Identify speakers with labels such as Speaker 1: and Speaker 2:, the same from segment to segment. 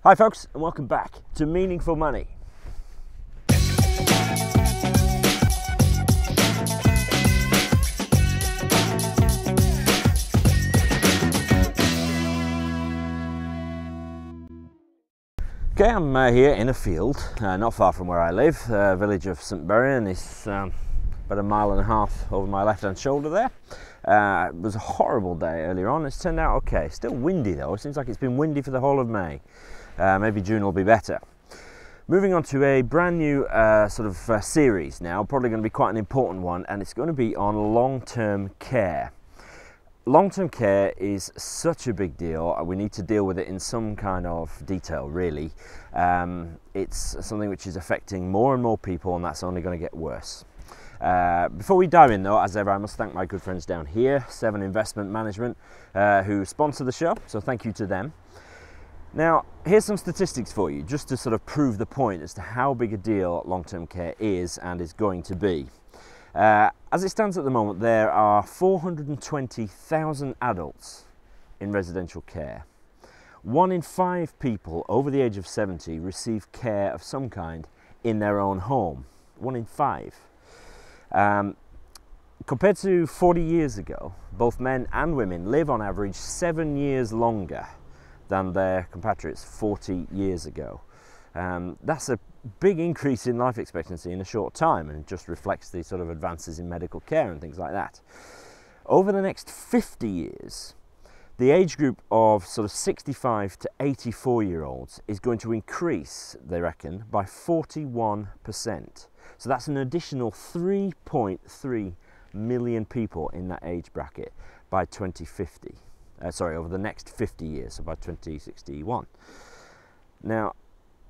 Speaker 1: Hi folks, and welcome back to Meaningful Money. Okay, I'm here in a field, not far from where I live, village of St Buryan. It's about a mile and a half over my left hand shoulder there. It was a horrible day earlier on. It's turned out okay. Still windy though. It seems like it's been windy for the whole of May. Maybe June will be better. Moving on to a brand new series now, probably going to be quite an important one, and it's going to be on long-term care. Long-term care is such a big deal. We need to deal with it in some kind of detail, really. It's something which is affecting more and more people, and that's only going to get worse. Before we dive in though, as ever, I must thank my good friends down here, 7 Investment Management, who sponsor the show, so thank you to them. Now, here's some statistics for you, just to sort of prove the point as to how big a deal long-term care is and is going to be. As it stands at the moment, there are 420,000 adults in residential care. 1 in 5 people over the age of 70 receive care of some kind in their own home. 1 in 5. Compared to 40 years ago, both men and women live on average 7 years longer than their compatriots 40 years ago. That's a big increase in life expectancy in a short time, and it just reflects the sort of advances in medical care and things like that. Over the next 50 years, the age group of sort of 65 to 84-year-olds is going to increase, they reckon, by 41%. So that's an additional 3.3 million people in that age bracket by 2050. Over the next 50 years, so by 2061. Now,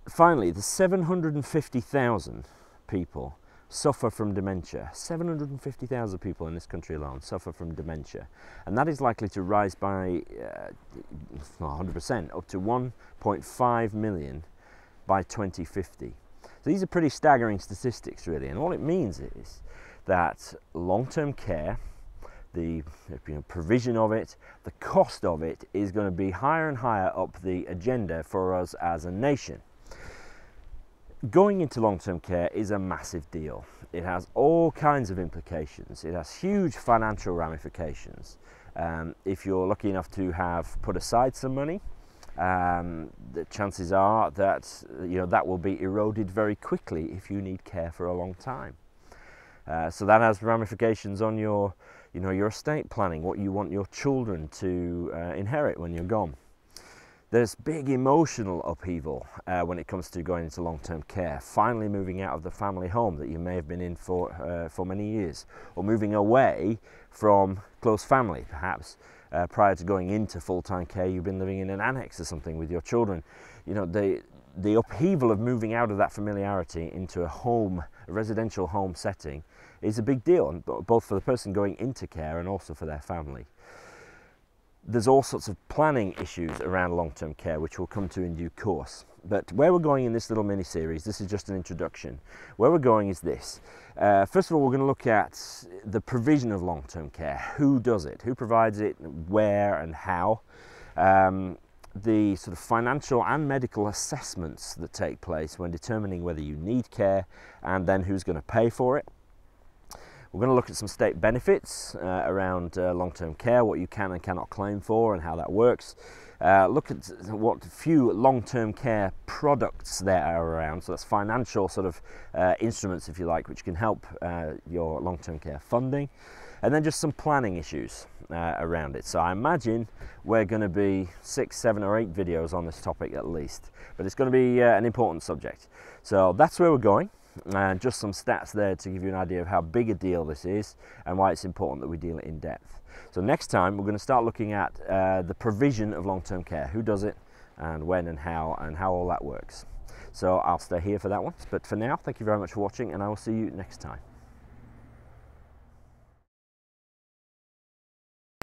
Speaker 1: finally, the 750,000 people suffer from dementia. 750,000 people in this country alone suffer from dementia, and that is likely to rise by 100%, up to 1.5 million by 2050. So these are pretty staggering statistics, really, and all it means is that long-term care, the provision of it, the cost of it, is going to be higher and higher up the agenda for us as a nation. Going into long-term care is a massive deal. It has all kinds of implications. It has huge financial ramifications. If you're lucky enough to have put aside some money, the chances are that that will be eroded very quickly if you need care for a long time. So that has ramifications on your estate planning, what you want your children to inherit when you're gone. There's big emotional upheaval when it comes to going into long-term care, finally moving out of the family home that you may have been in for many years, or moving away from close family, perhaps. Prior to going into full-time care, you've been living in an annex or something with your children. The upheaval of moving out of that familiarity into a residential home setting is a big deal, both for the person going into care and also for their family. There's all sorts of planning issues around long-term care, which we'll come to in due course. But where we're going in this little mini-series, this is just an introduction. Where we're going is this. First of all, we're going to look at the provision of long-term care. Who does it? Who provides it? Where and how? The sort of financial and medical assessments that take place when determining whether you need care, and then who's going to pay for it. We're going to look at some state benefits around long-term care, what you can and cannot claim for and how that works. Look at what few long-term care products there are around, so that's financial sort of instruments, if you like, which can help your long-term care funding. And then just some planning issues around it. So I imagine we're going to be 6, 7 or 8 videos on this topic at least, but it's going to be an important subject. So that's where we're going. And just some stats there to give you an idea of how big a deal this is and why it's important that we deal it in depth. So next time we're going to start looking at the provision of long-term care, who does it and when and how all that works. So I'll stay here for that one, but for now, thank you very much for watching, and I will see you next time.